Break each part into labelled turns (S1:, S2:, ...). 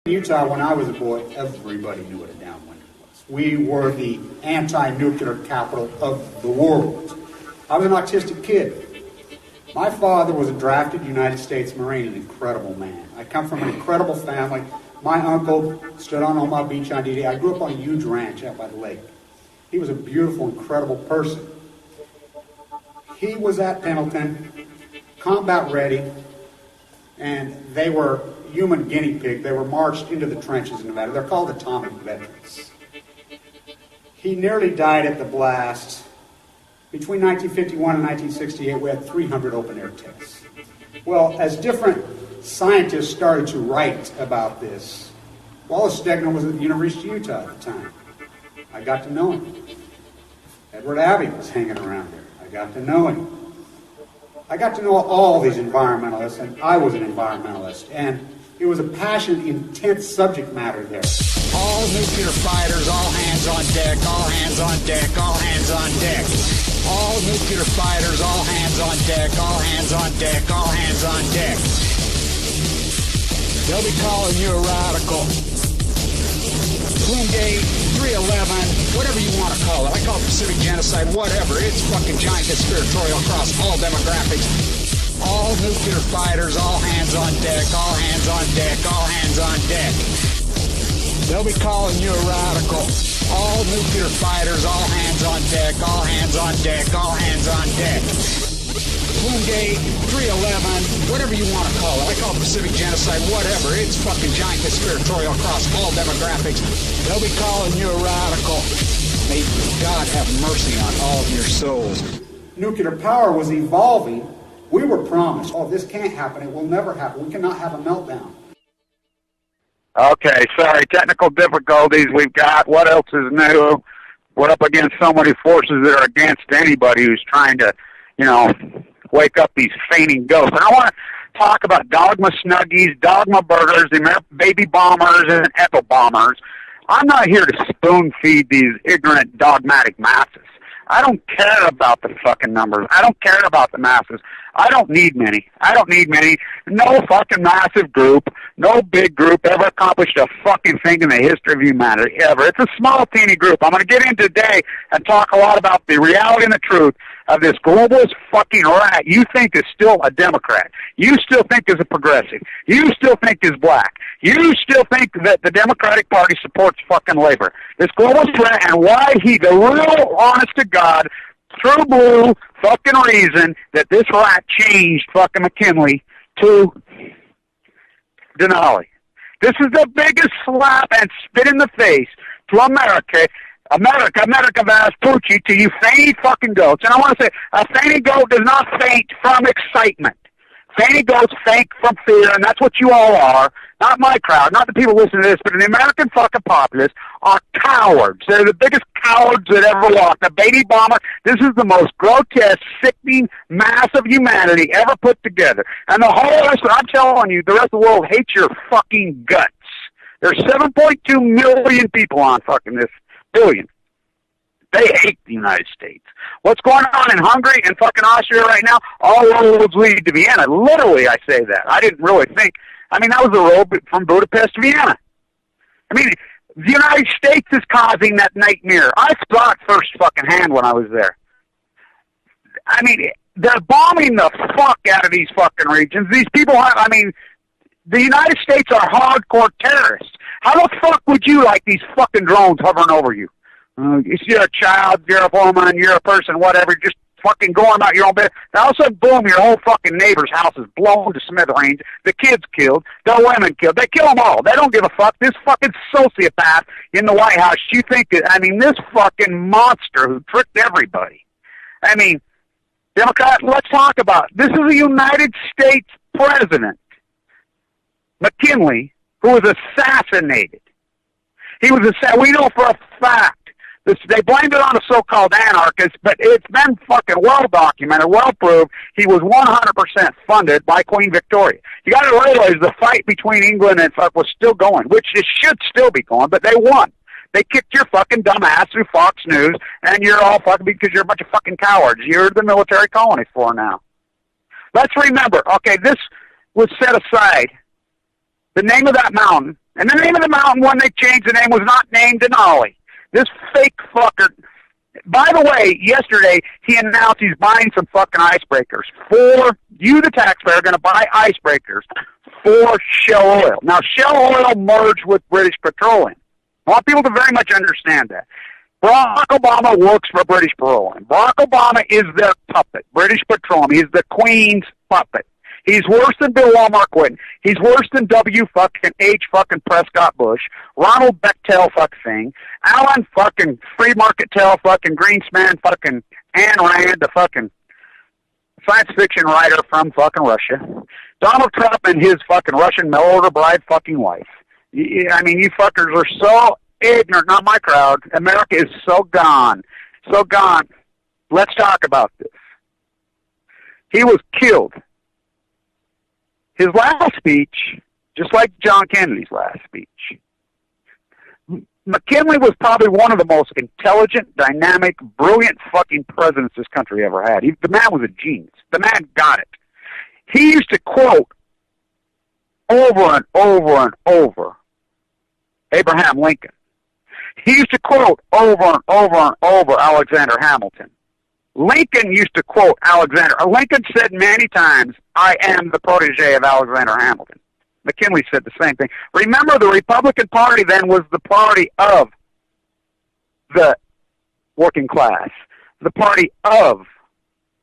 S1: In Utah, when I was a boy, everybody knew what a downwinder was. We were the anti-nuclear capital of the world. I was an autistic kid. My father was a drafted United States Marine, an incredible man. I come from an incredible family. My uncle stood on Omaha Beach on D-Day. I grew up on a huge ranch out by the lake. He was a beautiful, incredible person. He was at Pendleton, combat ready, and they were human guinea pig. They were marched into the trenches in Nevada. They're called atomic veterans. He nearly died at the blast. Between 1951 and 1968, we had 300 open-air tests. Well, as different scientists started to write about this, Wallace Stegner was at the University of Utah at the time. I got to know him. Edward Abbey was hanging around there. I got to know him. I got to know all these environmentalists, and I was an environmentalist, and it was a passionate, intense subject matter there.
S2: All nuclear fighters, all hands on deck, all hands on deck, all hands on deck. All nuclear fighters, all hands on deck, all hands on deck, all hands on deck. They'll be calling you a radical. Bloomgate, 311, whatever you want to call it. I call it Pacific genocide, whatever. It's fucking giant conspiratorial across all demographics. All nuclear fighters, all hands on deck, all hands on deck, all hands on deck. They'll be calling you a radical. All nuclear fighters, all hands on deck, all hands on deck, all hands on deck. Bloomgate, 311, whatever you want to call it. I call it Pacific genocide, whatever. It's fucking giant conspiratorial across all demographics. They'll be calling you a radical. May God have mercy on all of your souls.
S1: Nuclear power was evolving. We were promised, oh, this can't happen. It will never happen. We cannot have a meltdown.
S3: Okay, sorry, technical difficulties we've got. What else is new? We're up against so many forces that are against anybody who's trying to, wake up these fainting ghosts. And I want to talk about dogma snuggies, dogma burgers, the baby bombers, and echo bombers. I'm not here to spoon feed these ignorant, dogmatic masses. I don't care about the fucking numbers. I don't care about the masses. I don't need many. No fucking massive group, no big group ever accomplished a fucking thing in the history of humanity, ever. It's a small, teeny group. I'm going to get in today and talk a lot about the reality and the truth of this globalist fucking rat you think is still a Democrat. You still think is a progressive. You still think is black. You still think that the Democratic Party supports fucking labor. This globalist rat, and why he, the real honest-to-God, true blue fucking reason that this rat changed fucking McKinley to Denali. This is the biggest slap and spit in the face to America Vespucci, to you fainty fucking goats. And I want to say, a fainty goat does not faint from excitement. Fainty goats faint from fear, and that's what you all are. Not my crowd, not the people listening to this, but the American fucking populace are cowards. They're the biggest cowards that ever walked. The baby bomber, this is the most grotesque, sickening mass of humanity ever put together. And the whole rest, I'm telling you, the rest of the world hates your fucking guts. There's 7.2 million people on fucking this billion. They hate the United States. What's going on in Hungary and fucking Austria right now? All roads lead to Vienna. Literally, I say that. I didn't really think. That was the road from Budapest to Vienna. The United States is causing that nightmare. I saw it first fucking hand when I was there. They're bombing the fuck out of these fucking regions. These people have, the United States are hardcore terrorists. How the fuck would you like these fucking drones hovering over you? You're a child, you're a woman, you're a person, whatever, just fucking going about your own business. Now, all of a sudden, boom, your whole fucking neighbor's house is blown to smithereens. The kids killed. The women killed. They kill them all. They don't give a fuck. This fucking sociopath in the White House, you think, this fucking monster who tricked everybody. Democrat, let's talk about it. This is a United States president, McKinley, who was assassinated. We know for a fact. They blamed it on the so-called anarchists, but it's been fucking well documented, well proved. He was 100% funded by Queen Victoria. You got to realize the fight between England and fuck was still going, which it should still be going, but they won. They kicked your fucking dumb ass through Fox News, and you're all fucking because you're a bunch of fucking cowards. You're the military colony for now. Let's remember, okay, this was set aside. The name of that mountain And the name of the mountain when they changed the name was not named Denali. This fake fucker. By the way, yesterday he announced he's buying some fucking icebreakers. For you, the taxpayer, are going to buy icebreakers for Shell Oil. Now, Shell Oil merged with British Petroleum. I want people to very much understand that. Barack Obama works for British Petroleum. Barack Obama is their puppet. British Petroleum. He's the Queen's puppet. He's worse than Bill Walmart Quinn. He's worse than W. fucking H. fucking Prescott Bush, Ronald Bechtel fucking, Alan fucking Free Market Tell fucking Greenspan fucking Ayn Rand, the fucking science fiction writer from fucking Russia, Donald Trump and his fucking Russian mail-order bride fucking wife. I mean, you fuckers are so ignorant. Not my crowd. America is so gone. So gone. Let's talk about this. He was killed. His last speech, just like John Kennedy's last speech, McKinley was probably one of the most intelligent, dynamic, brilliant fucking presidents this country ever had. The man was a genius. The man got it. He used to quote over and over and over Abraham Lincoln. He used to quote over and over and over Alexander Hamilton. Lincoln used to quote Alexander. Lincoln said many times, I am the protege of Alexander Hamilton. McKinley said the same thing. Remember, the Republican Party then was the party of the working class, the party of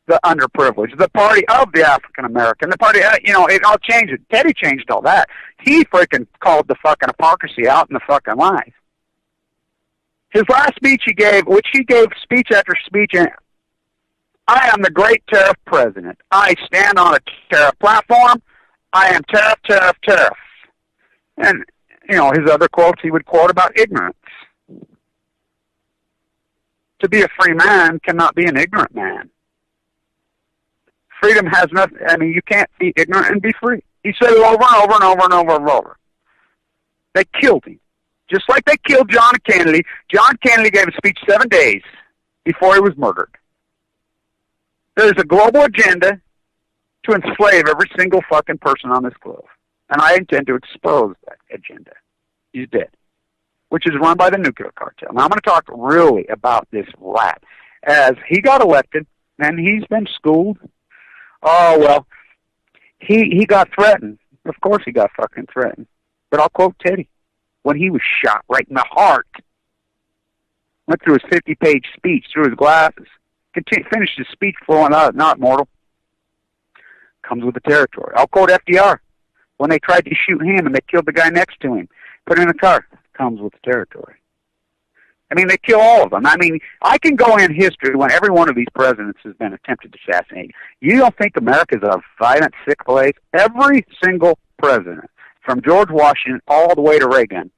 S3: the underprivileged, the party of the African American, the party, it all changed. Teddy changed all that. He freaking called the fucking hypocrisy out in the fucking life. His last speech he gave, which he gave speech after speech, I am the great tariff president. I stand on a tariff platform. I am tariff, tariff, tariff. And, his other quotes he would quote about ignorance. To be a free man cannot be an ignorant man. Freedom has nothing, you can't be ignorant and be free. He said it over and over and over and over and over. They killed him. Just like they killed John Kennedy. John Kennedy gave a speech 7 days before he was murdered. There's a global agenda to enslave every single fucking person on this globe. And I intend to expose that agenda. He's dead. Which is run by the nuclear cartel. Now I'm going to talk really about this rat. As he got elected, and he's been schooled. Oh, well, he got threatened. Of course he got fucking threatened. But I'll quote Teddy. When he was shot right in the heart. Went through his 50-page speech, through his glasses. Finished his speech flowing out, not mortal. Comes with the territory. I'll quote FDR. When they tried to shoot him and they killed the guy next to him, put in a car. Comes with the territory. They kill all of them. I can go in history when every one of these presidents has been attempted to assassinate. You don't think America's a violent, sick place? Every single president, from George Washington all the way to Reagan,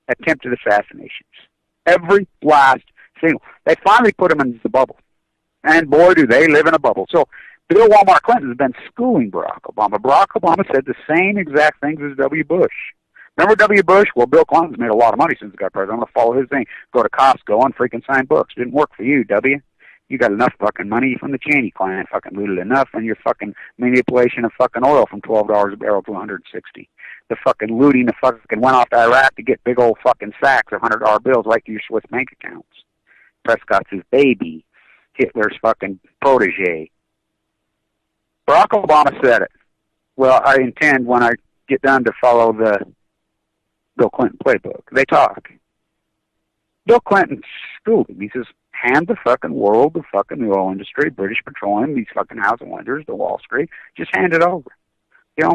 S3: attempted assassinations. Every last single. They finally put them in the bubble. And boy, do they live in a bubble. So Bill Walmart Clinton has been schooling Barack Obama. Barack Obama said the same exact things as W. Bush. Remember W. Bush? Well, Bill Clinton's made a lot of money since he got president. I'm going to follow his thing. Go to Costco and freaking sign books. Didn't work for you, W. You got enough fucking money from the Cheney client. Fucking looted enough, and your fucking manipulation of fucking oil from $12 a barrel to $160. The fucking looting, the fucking went off to Iraq to get big old fucking sacks of $100 bills right to your Swiss bank accounts. Prescott's his baby. Hitler's fucking protege. Barack Obama said it. Well, I intend when I get done to follow the Bill Clinton playbook. They talk. Bill Clinton schooled him. He says, hand the fucking world, the fucking oil industry, British Petroleum, these fucking housing lenders, the Wall Street, just hand it over. You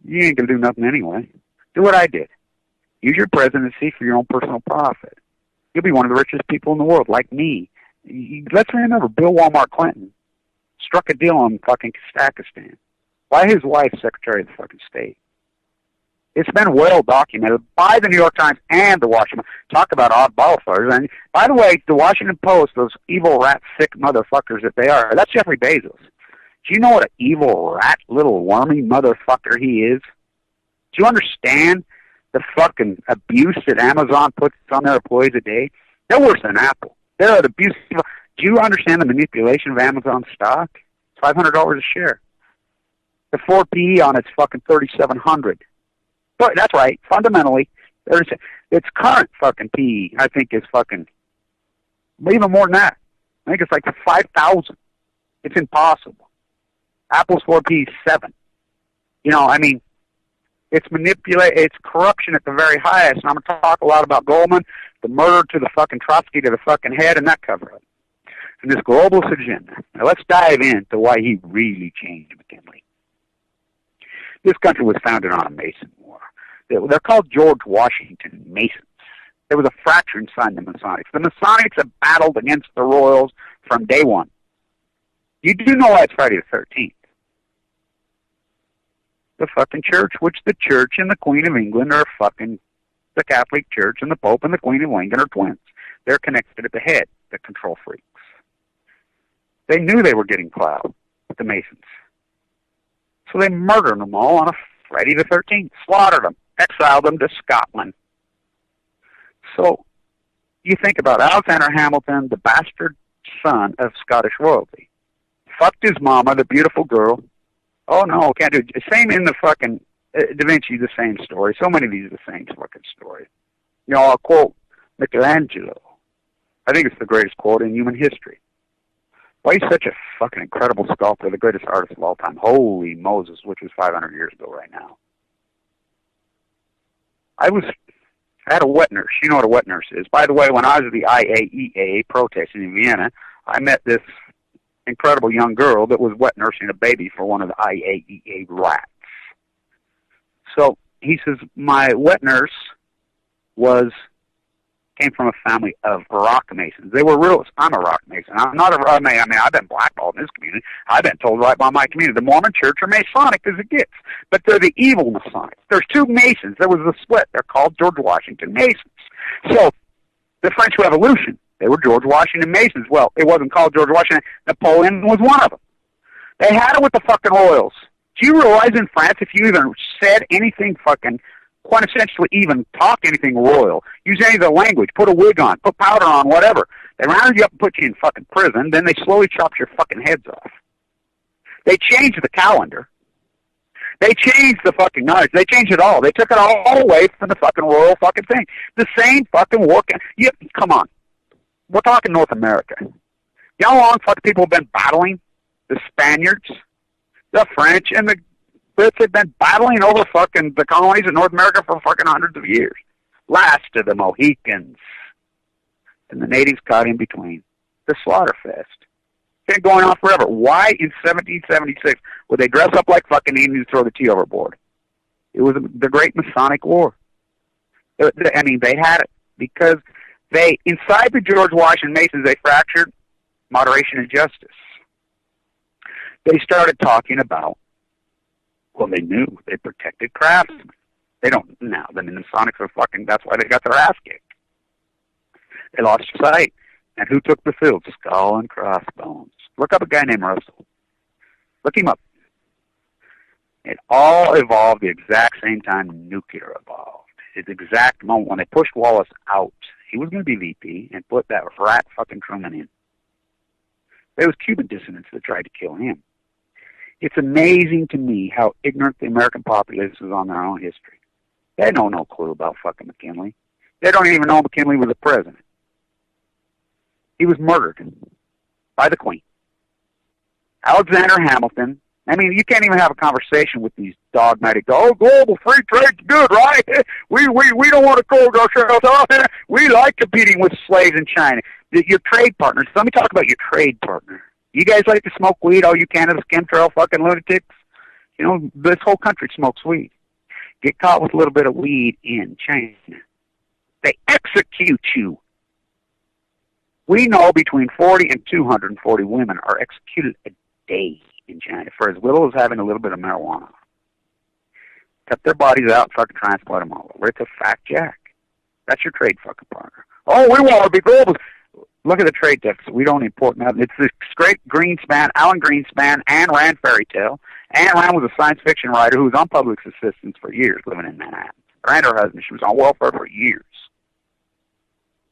S3: ain't going to do nothing anyway. Do what I did. Use your presidency for your own personal profit. You'll be one of the richest people in the world, like me. Let's remember, Bill Walmart Clinton struck a deal on fucking Kazakhstan. Why his wife Secretary of the fucking State? It's been well documented by the New York Times and the Washington. Talk about oddball fighters. And by the way, the Washington Post, those evil rat sick motherfuckers that they are, that's Jeffrey Bezos. Do you know what an evil rat little wormy motherfucker he is? Do you understand the fucking abuse that Amazon puts on their employees a day? They're worse than Apple. They're an abuse. Do you understand the manipulation of Amazon stock? It's $500 a share. The 4 PE on it's fucking 3,700. But that's right. Fundamentally, Its current fucking PE, I think, is fucking even more than that. I think it's like 5,000. It's impossible. Apple's 4P is 7. You know, I mean, it's corruption at the very highest. And I'm going to talk a lot about Goldman, the murder to the fucking Trotsky to the fucking head, and that cover-up. And this globalist agenda. Now let's dive into why he really changed McKinley. This country was founded on a Mason War. They're called George Washington Masons. There was a fracture inside the Masonics. The Masonics have battled against the Royals from day one. You do know why it's Friday the 13th. The fucking church, which the church and the Queen of England are fucking, the Catholic Church and the Pope and the Queen of England are twins. They're connected at the head, the control freaks. They knew they were getting plowed with the Masons. So they murdered them all on a Friday the 13th, slaughtered them, exiled them to Scotland. So you think about Alexander Hamilton, the bastard son of Scottish royalty. Fucked his mama, the beautiful girl. Oh, no, can't do it. Same in the fucking Da Vinci, the same story. So many of these are the same fucking story. You know, I'll quote Michelangelo. I think it's the greatest quote in human history. Why he's such a fucking incredible sculptor, the greatest artist of all time. Holy Moses, which was 500 years ago right now. I had a wet nurse. You know what a wet nurse is. By the way, when I was at the IAEA protesting in Vienna, I met this incredible young girl that was wet nursing a baby for one of the IAEA rats. So he says, my wet nurse came from a family of rock masons. They were realists. I'm a rock mason. I'm not a rock mason. I mean, I've been blackballed in this community. I've been told right by my community. The Mormon Church are Masonic as it gets. But they're the evil Masonic. There's two Masons. There was a split. They're called George Washington Masons. So the French Revolution, they were George Washington Masons. Well, it wasn't called George Washington. Napoleon was one of them. They had it with the fucking royals. Do you realize in France, if you even said anything fucking quintessentially even talk anything royal, use any of the language, put a wig on, put powder on, whatever, they rounded you up and put you in fucking prison, then they slowly chopped your fucking heads off. They changed the calendar. They changed the fucking knowledge. They changed it all. They took it all away from the fucking royal fucking thing. The same fucking war. Come on. We're talking North America. You know how long fucking people have been battling? The Spaniards, the French, and the Brits have been battling over fucking the colonies in North America for fucking hundreds of years. Last of the Mohicans. And the natives caught in between. The slaughter fest. It's been going on forever. Why in 1776 would they dress up like fucking Indians and throw the tea overboard? It was the Great Masonic War. I mean, they had it because inside the George Washington Masons, they fractured moderation and justice. They started talking about, well, they knew they protected craftsmen. They don't now. I mean, the Masonics are fucking, that's why they got their ass kicked. They lost sight. And who took the field? Skull and crossbones. Look up a guy named Russell. Look him up. It all evolved the exact same time nuclear evolved. It's the exact moment when they pushed Wallace out. He was going to be VP and put that rat fucking Truman in. There was Cuban dissidents that tried to kill him. It's amazing to me how ignorant the American populace is on their own history. They know no clue about fucking McKinley. They don't even know McKinley was the president. He was murdered by the Queen. Alexander Hamilton. I mean, you can't even have a conversation with these dogmatic, global free trade's good, right? We don't want to close ourselves off. We like competing with slaves in China. Your trade partners. Let me talk about your trade partner. You guys like to smoke weed, all you Canada chemtrail fucking lunatics? You know, this whole country smokes weed. Get caught with a little bit of weed in China. They execute you. We know between 40 and 240 women are executed a day in China for as little as having a little bit of marijuana. Cut their bodies out and fucking transplant them all over. It's a fact, Jack. That's your trade fucking partner. Oh, we want to be global. Look at the trade deficit. We don't import nothing. It's this great Greenspan, Alan Greenspan, Anne Rand fairy tale. Anne Rand was a science fiction writer who was on public assistance for years living in Manhattan. Her and her husband, she was on welfare for years.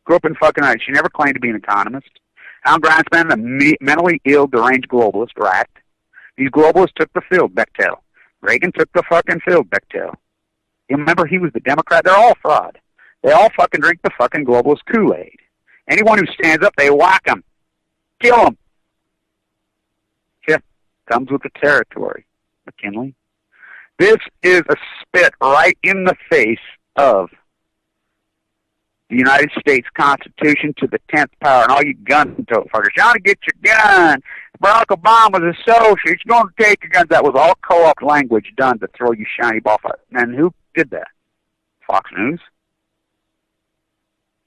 S3: Grew up in fucking Ireland. She never claimed to be an economist. Alan Greenspan, the mentally ill, deranged globalist rat. These globalists took the field, Bechtel. Reagan took the fucking field, Bechtel. You remember he was the Democrat? They're all fraud. They all fucking drink the fucking globalist Kool-Aid. Anyone who stands up, they whack them. Kill them. Yeah, comes with the territory, McKinley. This is a spit right in the face of the United States Constitution to the 10th power, and all you gun tote fuckers. You want to get your gun. Barack Obama's a socialist. He's going to take your guns. That was all co-op language done to throw you shiny ball. And who did that? Fox News.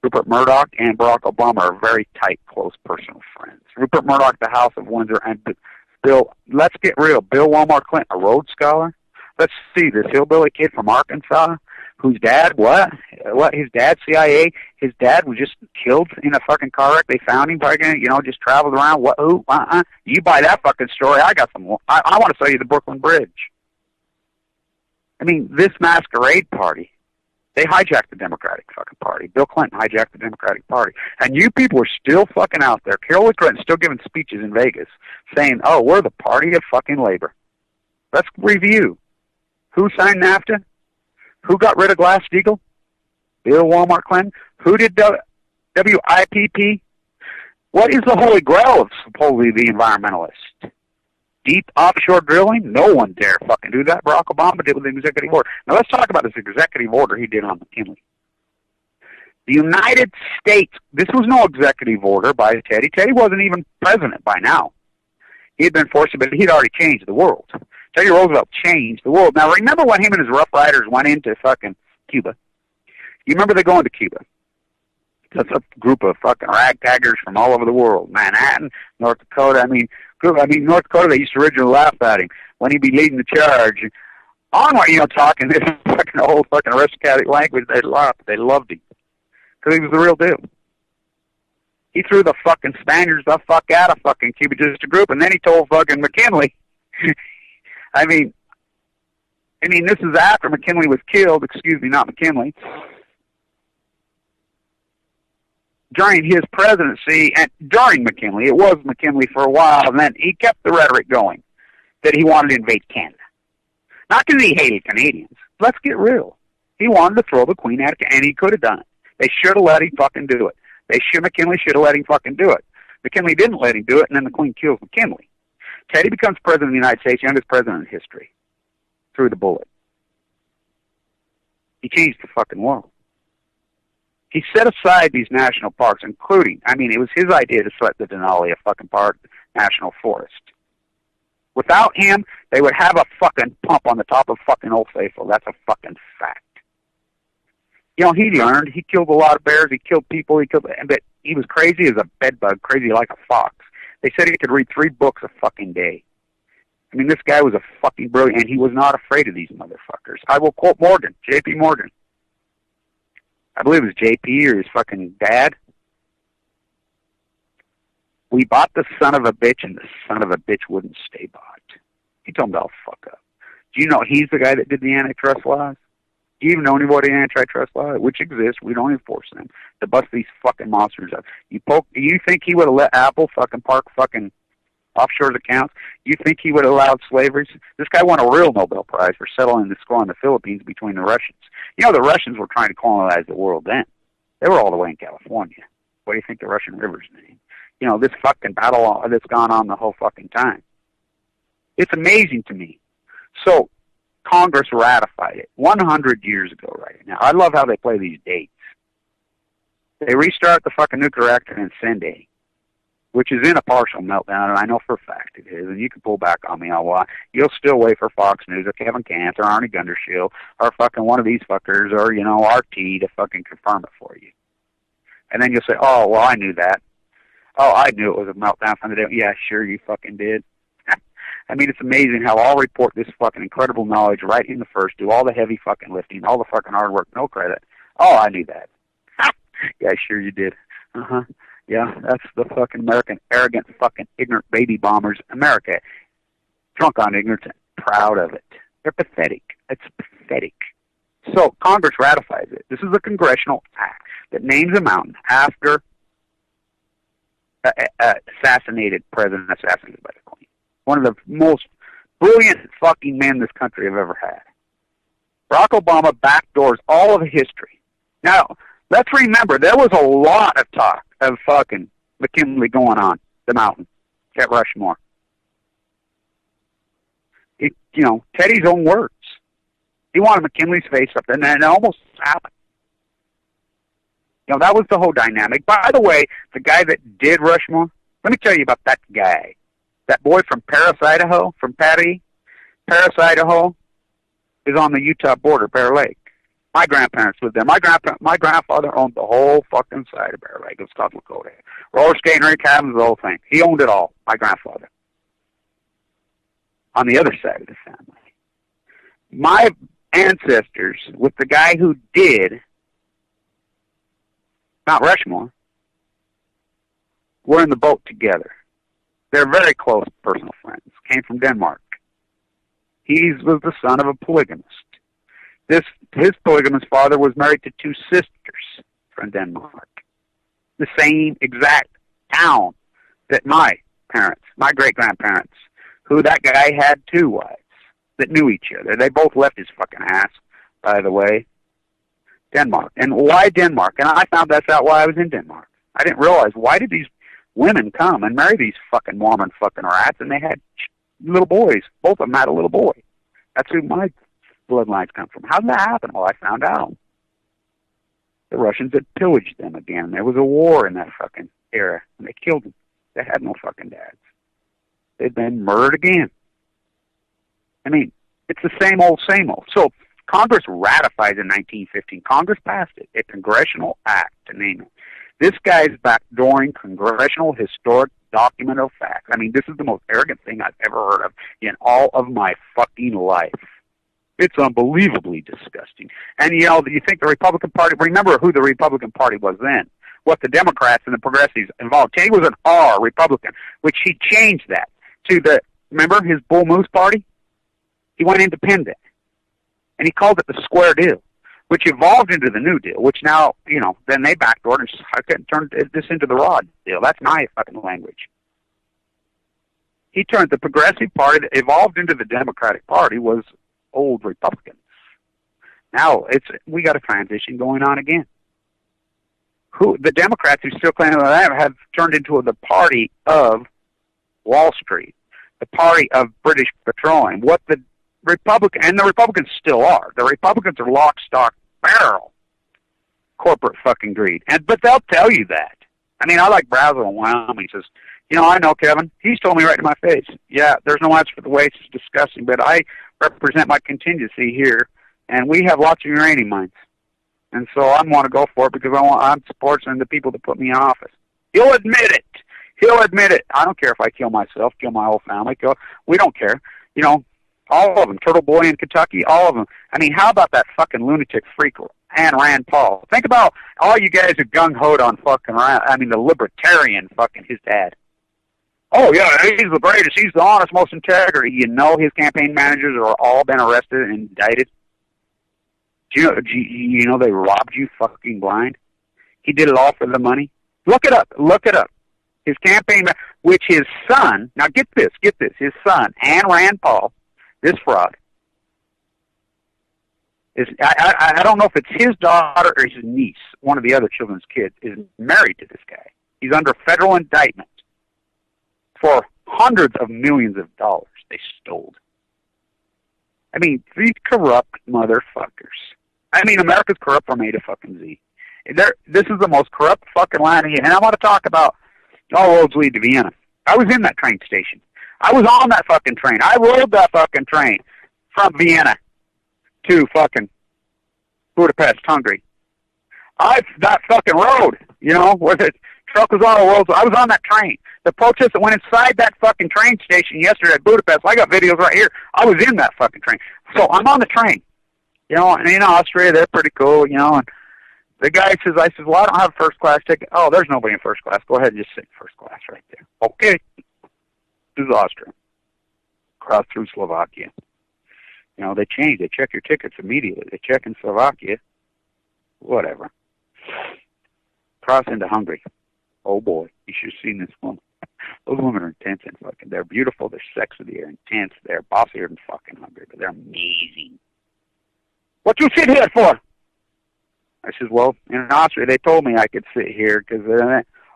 S3: Rupert Murdoch and Barack Obama are very tight, close personal friends. Rupert Murdoch, the House of Windsor, and Bill, let's get real, Bill Walmart Clinton, a Rhodes Scholar. Let's see, this hillbilly kid from Arkansas, whose dad, his dad, CIA, his dad was just killed in a fucking car wreck. They found him, just traveled around. You buy that fucking story, I got some more. I want to sell you the Brooklyn Bridge. I mean, this masquerade party, they hijacked the Democratic fucking Party. Bill Clinton hijacked the Democratic Party. And you people are still fucking out there. Hillary Clinton's still giving speeches in Vegas saying, oh, we're the party of fucking labor. Let's review. Who signed NAFTA? Who got rid of Glass-Steagall? Bill Walmart Clinton. Who did WIPP? What is the holy grail of supposedly the environmentalists? Deep offshore drilling? No one dare fucking do that. Barack Obama did with the executive order. Now let's talk about this executive order he did on McKinley. The United States, this was no executive order by Teddy. Teddy wasn't even president by now. He had been forced, but he'd already changed the world. Teddy Roosevelt changed the world. Now remember when him and his Rough Riders went into fucking Cuba? You remember they go into Cuba? That's a group of fucking ragtaggers from all over the world. Manhattan, North Dakota. North Dakota, they used to originally laugh at him when he'd be leading the charge. Talking this fucking old fucking aristocratic language. They loved him. Because he was the real deal. He threw the fucking Spaniards the fuck out of fucking Cuba, just a group, and then he told fucking McKinley. I mean, this is after McKinley was killed. Excuse me, not McKinley. During his presidency, and during McKinley, it was McKinley for a while, and then he kept the rhetoric going that he wanted to invade Canada. Not because he hated Canadians. Let's get real. He wanted to throw the Queen out of Canada, and he could have done it. They should have let him fucking do it. McKinley should have let him fucking do it. McKinley didn't let him do it, and then the Queen kills McKinley. Teddy becomes president of the United States, youngest president in history, through the bullet. He changed the fucking world. He set aside these national parks, including, it was his idea to select the Denali, a fucking park, national forest. Without him, they would have a fucking pump on the top of fucking Old Faithful. That's a fucking fact. He learned. He killed a lot of bears. He killed people. But he was crazy as a bedbug, crazy like a fox. They said he could read 3 books a fucking day. This guy was a fucking brilliant, and he was not afraid of these motherfuckers. I will quote Morgan, J.P. Morgan. I believe it was J.P. or his fucking dad. We bought the son of a bitch, and the son of a bitch wouldn't stay bought. He told him to fuck up. Do you know he's the guy that did the antitrust laws? Do you even know anybody in antitrust law, which exists? We don't enforce them to bust these fucking monsters up. Do you think he would have let Apple fucking park fucking offshore accounts? You think he would have allowed slavery? This guy won a real Nobel Prize for settling the score in the Philippines between the Russians. The Russians were trying to colonize the world then. They were all the way in California. What do you think the Russian River's name? This fucking battle that's gone on the whole fucking time. It's amazing to me. So, Congress ratified it 100 years ago right now. I love how they play these dates. They restart the fucking nuclear reactor in Sendai, which is in a partial meltdown, and I know for a fact it is, and you can pull back on me on why. You'll still wait for Fox News or Kevin Kant or Arnie Gundershield or fucking one of these fuckers or, RT to fucking confirm it for you. And then you'll say, oh, well, I knew that. Oh, I knew it was a meltdown from the day. Yeah, sure, you fucking did. It's amazing how I'll report this fucking incredible knowledge right in the first, do all the heavy fucking lifting, all the fucking hard work, no credit. Oh, I knew that. Yeah, sure you did. Yeah, that's the fucking American arrogant fucking ignorant baby bombers. America, drunk on ignorance and proud of it. They're pathetic. It's pathetic. So Congress ratifies it. This is a congressional act that names a mountain after assassinated president assassinated by the Queen. One of the most brilliant fucking men this country have ever had. Barack Obama backdoors all of history Now, let's remember, there was a lot of talk of fucking McKinley going on the mountain at Rushmore. Teddy's own words. He wanted McKinley's face up there, and it almost happened. That was the whole dynamic. By the way, the guy that did Rushmore, let me tell you about that guy. That boy from Paris, Idaho, from Paris, Idaho, is on the Utah border, Bear Lake. My grandparents lived there. My grandfather owned the whole fucking side of Bear Lake. It was South Dakota. Roller skating rink, cabins, the whole thing. He owned it all, my grandfather. On the other side of the family. My ancestors, with the guy who did Mount Rushmore, were in the boat together. They're very close personal friends. Came from Denmark. He was the son of a polygamist. His polygamous father was married to two sisters from Denmark. The same exact town that my great-grandparents, who that guy had two wives that knew each other. They both left his fucking ass, by the way. Denmark. And why Denmark? And I found that's out why I was in Denmark. I didn't realize, why did these women come and marry these fucking Mormon fucking rats, and they had little boys. Both of them had a little boy. That's who my bloodlines come from. How did that happen? Well, I found out. The Russians had pillaged them again. There was a war in that fucking era, and they killed them. They had no fucking dads. They'd been murdered again. I mean, it's the same old, same old. So Congress ratified in 1915. Congress passed it, a congressional act to name it. This guy's backdooring congressional historic document of facts. I mean, this is the most arrogant thing I've ever heard of in all of my fucking life. It's unbelievably disgusting. And, you think the Republican Party, remember who the Republican Party was then, what the Democrats and the progressives involved. Teddy was an R Republican, which he changed that to remember his Bull Moose Party? He went independent. And he called it the Square Deal, which evolved into the New Deal, which now, then they backdoored and turned this into the Raw Deal. That's my fucking language. He turned the Progressive Party that evolved into the Democratic Party was old Republicans. Now we got a transition going on again. The Democrats who still claim that have turned into the party of Wall Street, the party of British Petroleum. What the Republicans still are. The Republicans are lock, stock, barrel corporate fucking greed. But they'll tell you that. I mean, I like Brazel in Wyoming. He says, I know, Kevin. He's told me right in my face. Yeah, there's no answer for the waste. It's disgusting, but I represent my contingency here, and we have lots of uranium mines. And so I want to go for it because I'm supporting the people that put me in office. He'll admit it. I don't care if I kill myself, kill my whole family. We don't care. All of them. Turtle Boy in Kentucky, all of them. I mean, how about that fucking lunatic freak, Anne Rand Paul? Think about all you guys who gung-hoed on fucking the libertarian fucking his dad. Oh, yeah, he's the greatest. He's the honest, most integrity. His campaign managers are all been arrested and indicted. Do you know they robbed you fucking blind? He did it all for the money. Look it up. His campaign, which his son, now get this, his son, Anne Rand Paul, this fraud, I don't know if it's his daughter or his niece, one of the other children's kids, is married to this guy. He's under federal indictment for hundreds of millions of dollars they stole. I mean, these corrupt motherfuckers. I mean, America's corrupt from A to fucking Z. This is the most corrupt fucking land here. And I want to talk about all roads lead to Vienna. I was in that train station. I was on that fucking train. I rode that fucking train from Vienna to fucking Budapest, Hungary. That fucking road, where the truck was on the road. I was on that train. The protests that went inside that fucking train station yesterday at Budapest, I got videos right here. I was in that fucking train. So I'm on the train. And Austria, they're pretty cool, and the guy says, well, I don't have a first class ticket. Oh, there's nobody in first class. Go ahead and just sit in first class right there. Okay. This is Austria. Cross through Slovakia. They change. They check your tickets immediately. They check in Slovakia. Whatever. Cross into Hungary. Oh, boy. You should have seen this woman. Those women are intense and fucking. They're beautiful. They're sexy. They're intense. They're bossier than fucking Hungary, but they're amazing. What you sit here for? I says, well, in Austria, they told me I could sit here because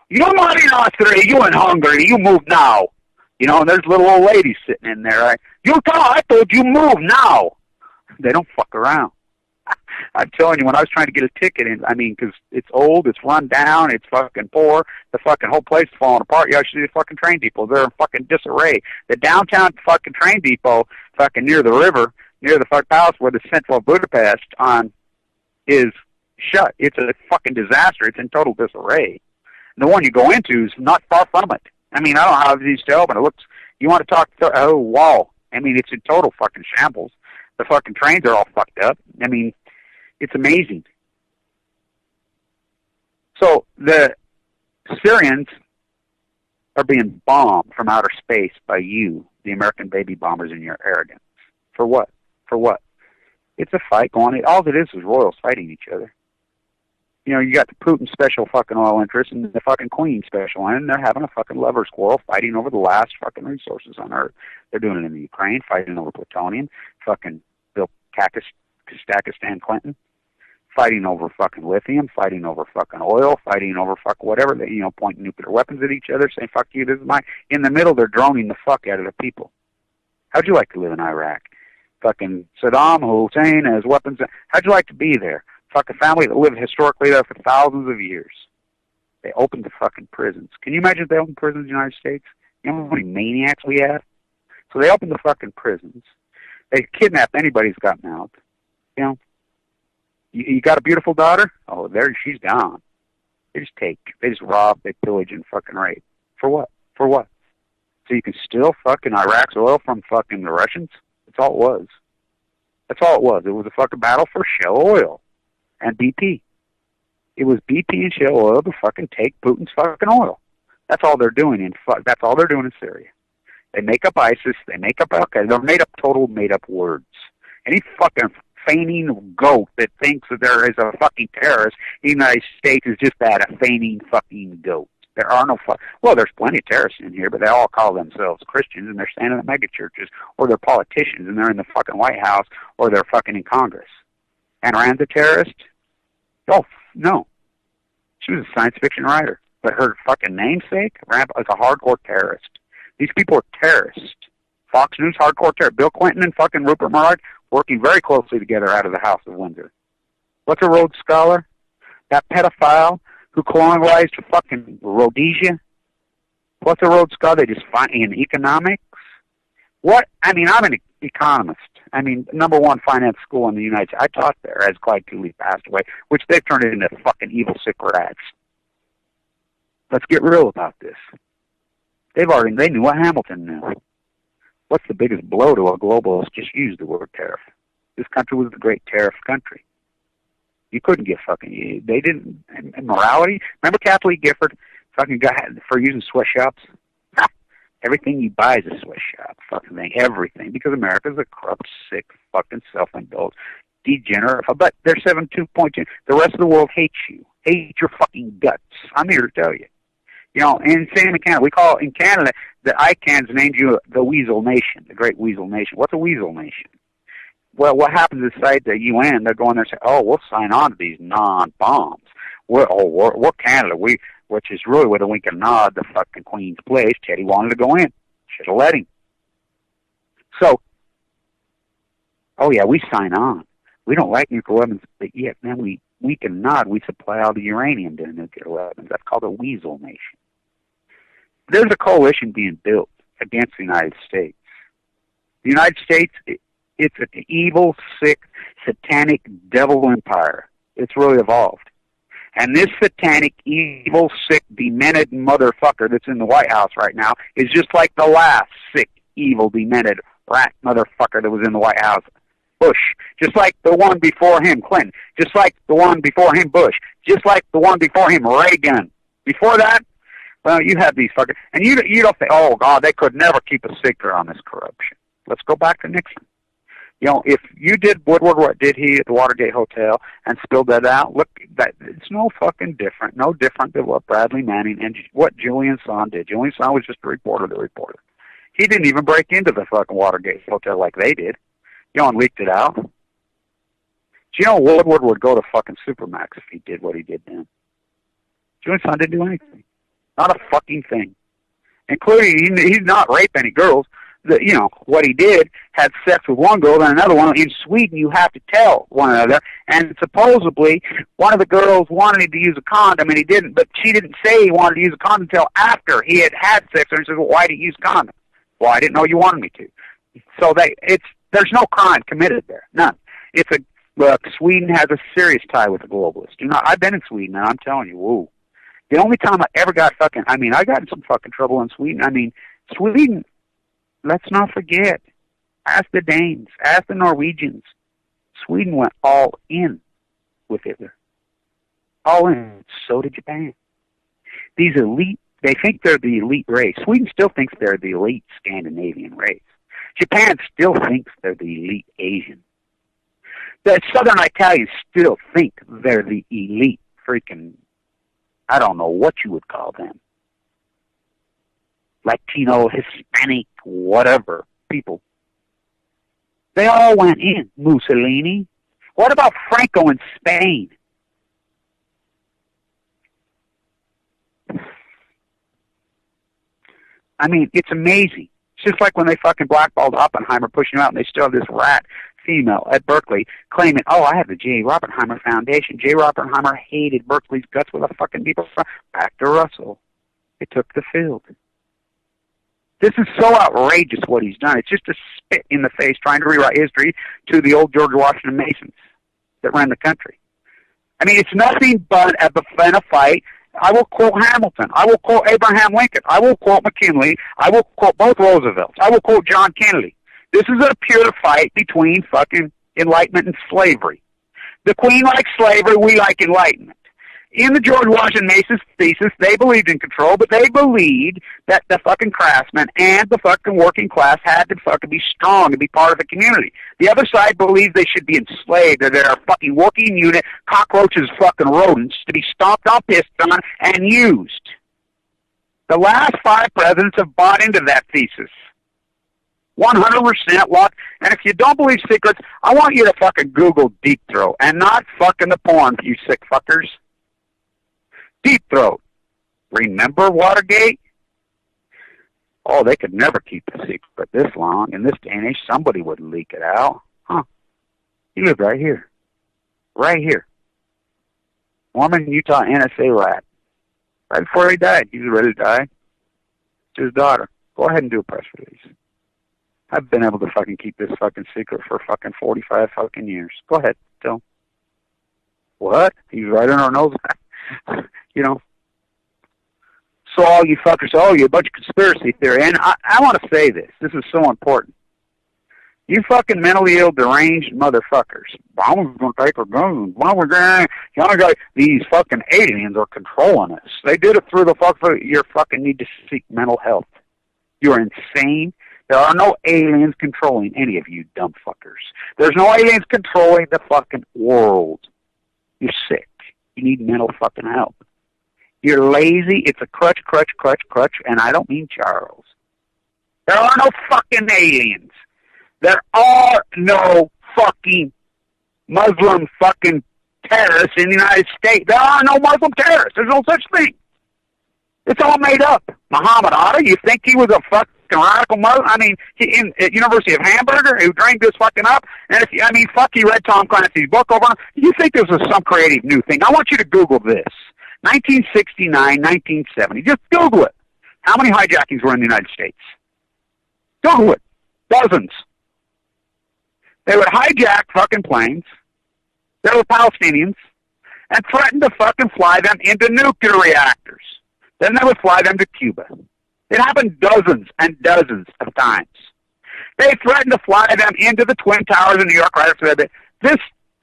S3: you're not in Austria, you're in Hungary, you move now. You know, and there's little old ladies sitting in there. I told you move now. They don't fuck around. I'm telling you, when I was trying to get a ticket in, I mean, because it's old, it's run down, it's fucking poor, the fucking whole place is falling apart. You actually see the fucking train depot. They're in fucking disarray. The downtown fucking train depot, fucking near the river, near the fucking house where the central Budapest on is shut. It's a fucking disaster. It's in total disarray. And the one you go into is not far from it. I mean, I don't know how these tell, but it looks, you want to talk, oh, wow. I mean, it's in total fucking shambles. The fucking trains are all fucked up. I mean, it's amazing. So the Syrians are being bombed from outer space by you, the American baby bombers, and your arrogance. For what? For what? It's a fight going on. All it is royals fighting each other. You know, you got the Putin special fucking oil interest and the fucking Queen special one, and they're having a fucking lover's quarrel fighting over the last fucking resources on Earth. They're doing it in the Ukraine, fighting over plutonium, fucking Bill Kakistan Clinton, fighting over fucking lithium, fighting over fucking oil, fighting over fuck whatever, they, you know, pointing nuclear weapons at each other, saying, fuck you, this is mine. In the middle, they're droning the fuck out of the people. How'd you like to live in Iraq? Fucking Saddam Hussein has weapons. How'd you like to be there? Fucking family that lived historically there for thousands of years. They opened the fucking prisons. Can you imagine if they opened prisons in the United States? You know how many maniacs we have? So they opened the fucking prisons. They kidnap anybody who's gotten out. You know, you got a beautiful daughter? Oh, there she's gone. They just take, they just rob, they pillage and fucking rape. For what? For what? So you can steal fucking Iraq's oil from fucking the Russians? That's all it was. That's all it was. It was a fucking battle for Shell Oil and BP. It was BP and Shell Oil to fucking take Putin's fucking oil. That's all they're doing that's all they're doing in Syria. They make up ISIS, they make up Al-Qaeda, they're made up words. Any fucking feigning goat that thinks that there is a fucking terrorist in the United States is just that, a feigning fucking goat. There are no well, there's plenty of terrorists in here, but they all call themselves Christians, and they're standing at mega churches, or they're politicians, and they're in the fucking White House, or they're fucking in Congress. And Rand's a terrorist? Oh, no. She was a science fiction writer, but her fucking namesake, Rand, is a hardcore terrorist. These people are terrorists. Fox News, hardcore terrorist. Bill Clinton and fucking Rupert Murdoch working very closely together out of the House of Windsor. What's a Rhodes Scholar? That pedophile who colonized fucking Rhodesia? What's a Rhodes Scholar? They just find in economics? What? I mean, I'm an economist. I mean, #1 finance school in the United States. I taught there as Clyde Cooley passed away, which they've turned it into fucking evil, sick rats. Let's get real about this. They knew what Hamilton knew. What's the biggest blow to a globalist? Just use the word tariff. This country was the great tariff country. You couldn't get fucking, they didn't, and morality. Remember Kathleen Gifford fucking got for using sweatshops? Everything you buy is a sweatshop, fucking thing, everything, because America's a corrupt, sick, fucking self-indulged, degenerate, but they're 7.2. The rest of the world hates you, hates your fucking guts. I'm here to tell you. You know, and same in Canada. We call, in Canada, the ICANN's named you the Weasel Nation, the Great Weasel Nation. What's a Weasel Nation? Well, what happens inside the UN, they're going there and say, oh, we'll sign on to these non-bombs. We're Canada, which is really with a wink and nod, the fucking Queen's place. Teddy wanted to go in. Should have let him. So, oh yeah, we sign on. We don't like nuclear weapons, but yet, man, we can nod. We supply all the uranium to the nuclear weapons. That's called a Weasel Nation. There's a coalition being built against the United States. The United States, it's an evil, sick, satanic devil empire. It's really evolved. And this satanic, evil, sick, demented motherfucker that's in the White House right now is just like the last sick, evil, demented rat motherfucker that was in the White House. Bush. Just like the one before him, Clinton. Just like the one before him, Bush. Just like the one before him, Reagan. Before that, well, you have these fuckers. And you don't think, oh, God, they could never keep a secret on this corruption. Let's go back to Nixon. You know, if you did Woodward, what did he at the Watergate Hotel and spilled that out, look, it's no fucking different. No different than what Bradley Manning and what Julian Assange did. Julian Assange was just a reporter. He didn't even break into the fucking Watergate Hotel like they did. You know, and leaked it out. Do you know Woodward would go to fucking Supermax if he did what he did then? Joe Son didn't do anything. Not a fucking thing. Including, he's not raped any girls. You know, what he did, had sex with one girl and another one. In Sweden, you have to tell one another. And supposedly, one of the girls wanted him to use a condom, and he didn't. But she didn't say he wanted to use a condom until after he had had sex. And she said, well, why did you use a condom? Well, I didn't know you wanted me to. So there's no crime committed there. None. Look, Sweden has a serious tie with the globalists. I've been in Sweden, and I'm telling you, whoa. The only time I ever got I got in some fucking trouble in Sweden. Sweden, let's not forget. Ask the Danes. Ask the Norwegians. Sweden went all in with Hitler. All in. So did Japan. These elite, they think they're the elite race. Sweden still thinks they're the elite Scandinavian race. Japan still thinks they're the elite Asian. The Southern Italians still think they're the elite freaking, I don't know what you would call them. Latino, Hispanic, whatever people. They all went in. Mussolini. What about Franco in Spain? It's amazing. It's just like when they fucking blackballed Oppenheimer, pushing him out, and they still have this rat female at Berkeley claiming, oh, I have the J. Oppenheimer Foundation. J. Oppenheimer hated Berkeley's guts with a fucking people. Back to Russell. It took the field. This is so outrageous what he's done. It's just a spit in the face trying to rewrite history to the old George Washington Masons that ran the country. It's nothing but a fight. I will quote Hamilton. I will quote Abraham Lincoln. I will quote McKinley. I will quote both Roosevelts. I will quote John Kennedy. This is a pure fight between fucking Enlightenment and slavery. The Queen likes slavery. We like Enlightenment. In the George Washington Mason's thesis, they believed in control, but they believed that the fucking craftsmen and the fucking working class had to fucking be strong and be part of the community. The other side believes they should be enslaved, that they're a fucking working unit, cockroaches, fucking rodents, to be stomped on, pissed on, and used. The last 5 presidents have bought into that thesis. 100% lock. And if you don't believe secrets, I want you to fucking Google Deep Throat and not fucking the porn, you sick fuckers. Deep Throat. Remember Watergate? Oh, they could never keep a secret this long. In this day and age, somebody would leak it out. Huh. He lived right here. Right here. Mormon, Utah, NSA rat. Right before he died. He was ready to die. To his daughter. Go ahead and do a press release. I've been able to fucking keep this fucking secret for fucking 45 fucking years. Go ahead. Tell him. What? He's right on our nose. You know. So all you fuckers, you're a bunch of conspiracy theory. And I want to say this. This is so important. You fucking mentally ill, deranged motherfuckers. I was going to take our guns. These fucking aliens are controlling us. They did it through the fuck. You fucking need to seek mental health. You're insane. There are no aliens controlling any of you dumb fuckers. There's no aliens controlling the fucking world. You're sick. You need mental fucking help. You're lazy. It's a crutch, and I don't mean Charles. There are no fucking aliens. There are no fucking Muslim fucking terrorists in the United States. There are no Muslim terrorists. There's no such thing. It's all made up. Muhammad Ali, you think he was a fucking radical Muslim? He at University of Hamburg who drank this fucking up? And he read Tom Clancy's book over. You think this was some creative new thing? I want you to Google this. 1969, 1970. Just Google it. How many hijackings were in the United States? Google it. Dozens. They would hijack fucking planes. They were Palestinians. And threaten to fucking fly them into nuclear reactors. Then they would fly them to Cuba. It happened dozens and dozens of times. They threatened to fly them into the Twin Towers in New York right after that. This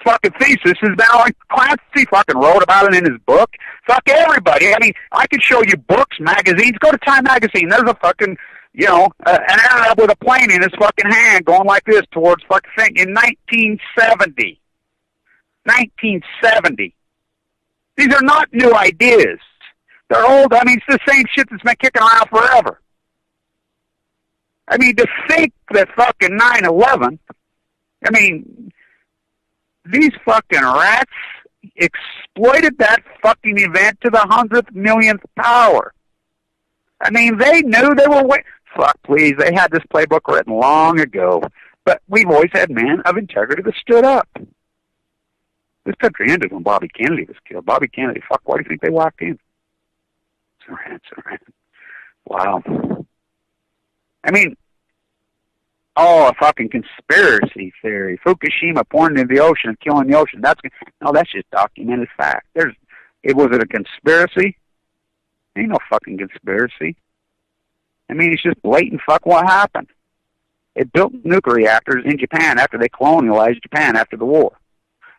S3: fucking thesis is now, Clancy fucking wrote about it in his book. Fuck everybody. I could show you books, magazines. Go to Time Magazine. There's a fucking, an Arab with a plane in his fucking hand going like this towards fucking thing in 1970. 1970. These are not new ideas. They're old. It's the same shit that's been kicking around forever. To think that fucking 9/11, These fucking rats exploited that fucking event to the 100th millionth power. I mean, they knew they were fuck, please. They had this playbook written long ago. But we've always had men of integrity that stood up. This country ended when Bobby Kennedy was killed. Bobby Kennedy, fuck, why do you think they walked in? Saran. Wow. I mean, a fucking conspiracy theory. Fukushima pouring into the ocean and killing the ocean. That's just documented fact. Was it a conspiracy? Ain't no fucking conspiracy. I mean, it's just blatant fuck what happened. It built nuclear reactors in Japan after they colonialized Japan after the war.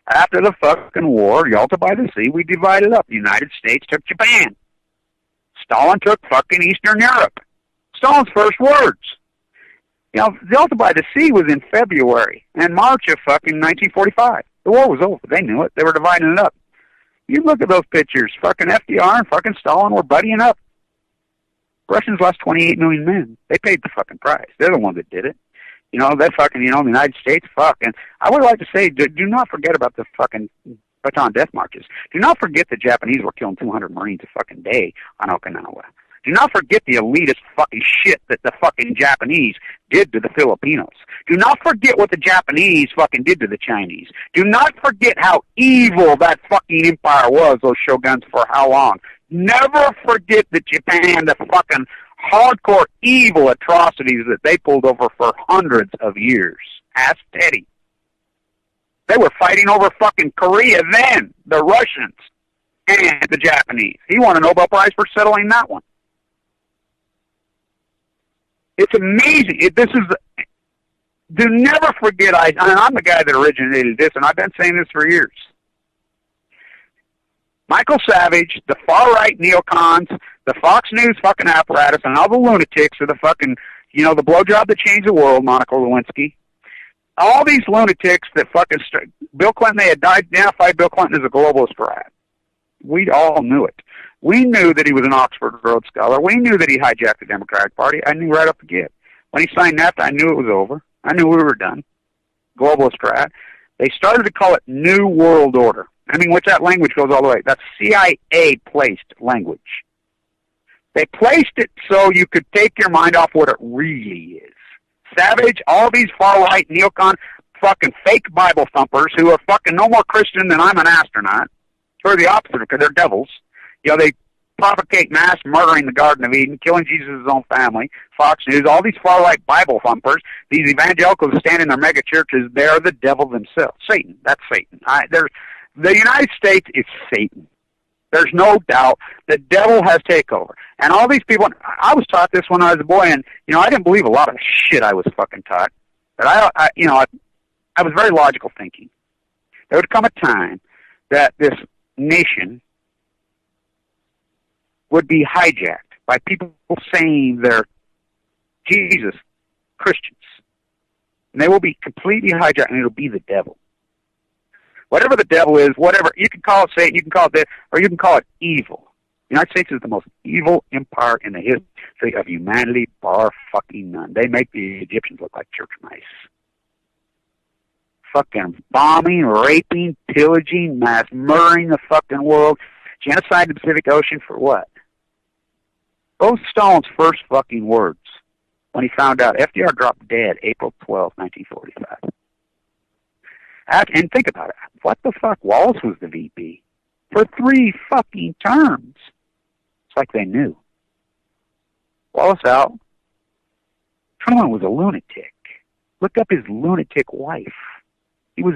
S3: After the fucking war, Yalta by the Sea, we divided up. The United States took Japan. Stalin took fucking Eastern Europe. Stalin's first words. Yalta by the Sea was in February and March of fucking 1945. The war was over. They knew it. They were dividing it up. You look at those pictures. Fucking FDR and fucking Stalin were buddying up. Russians lost 28 million men. They paid the fucking price. They're the ones that did it. That fucking, the United States, fuck. And I would like to say, do not forget about the fucking Bataan death marches. Do not forget the Japanese were killing 200 Marines a fucking day on Okinawa. Do not forget the elitist fucking shit that the fucking Japanese did to the Filipinos. Do not forget what the Japanese fucking did to the Chinese. Do not forget how evil that fucking empire was, those shoguns, for how long. Never forget that Japan, the fucking hardcore evil atrocities that they pulled over for hundreds of years. Ask Teddy. They were fighting over fucking Korea then, the Russians and the Japanese. He won a Nobel Prize for settling that one. It's amazing. Do never forget, I'm the guy that originated this, and I've been saying this for years. Michael Savage, the far-right neocons, the Fox News fucking apparatus, and all the lunatics are the fucking, the blowjob that changed the world, Monica Lewinsky. All these lunatics that fucking, Bill Clinton, they had identified Bill Clinton as a globalist rat. We all knew it. We knew that he was an Oxford Rhodes Scholar. We knew that he hijacked the Democratic Party. I knew right off the get. When he signed NAFTA, I knew it was over. I knew we were done. Globalist rat. They started to call it New World Order. I mean, which that language goes all the way. That's CIA-placed language. They placed it so you could take your mind off what it really is. Savage, all these far-right neocon fucking fake Bible thumpers who are fucking no more Christian than I'm an astronaut, who are the opposite because they're devils. They propagate mass murder in the Garden of Eden, killing Jesus' own family, Fox News, all these far-right Bible thumpers, these evangelicals who stand in their mega churches, they're the devil themselves. Satan. That's Satan. The United States is Satan. There's no doubt. The devil has takeover. And all these people, I was taught this when I was a boy, and, I didn't believe a lot of shit I was fucking taught. But I was very logical thinking. There would come a time that this nation would be hijacked by people saying they're Jesus Christians. And they will be completely hijacked, and it'll be the devil. Whatever the devil is, whatever, you can call it Satan, you can call it this, or you can call it evil. The United States is the most evil empire in the history of humanity, bar fucking none. They make the Egyptians look like church mice. Fucking bombing, raping, pillaging, mass murdering the fucking world, genocide in the Pacific Ocean for what? Those Stalin's first fucking words when he found out FDR dropped dead April 12, 1945. And think about it. What the fuck? Wallace was the VP for 3 fucking terms. It's like they knew. Wallace out. Truman was a lunatic. Look up his lunatic wife. He was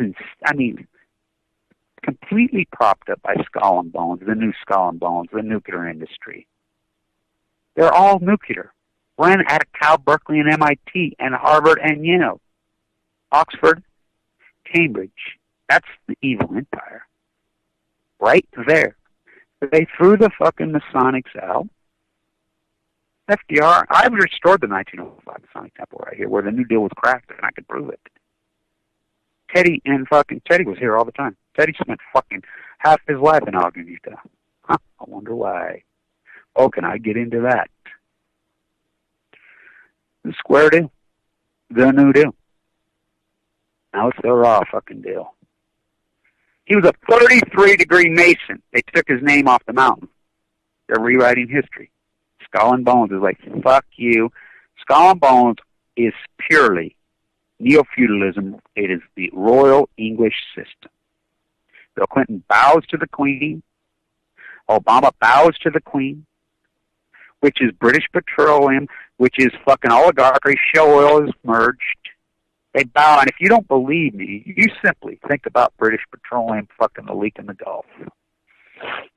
S3: completely propped up by Skull and Bones, the new Skull and Bones, the nuclear industry. They're all nuclear. Ran out of Cal, Berkeley, and MIT, and Harvard, and Yale. Oxford, Cambridge. That's the evil empire. Right there. They threw the fucking Masonics out. FDR, I've restored the 1905 Masonic Temple right here where the New Deal was cracked, and I could prove it. Teddy was here all the time. Teddy spent fucking half his life in Ogden, Utah. I wonder why. Oh, can I get into that? The square deal. The New Deal. Now it's the raw fucking deal. He was a 33-degree Mason. They took his name off the mountain. They're rewriting history. Skull and Bones is like, fuck you. Skull and Bones is purely neo-feudalism. It is the Royal English system. Bill Clinton bows to the Queen. Obama bows to the Queen, which is British Petroleum, which is fucking oligarchy. Shell oil is merged. They bow, and if you don't believe me, you simply think about British Petroleum fucking the leak in the Gulf.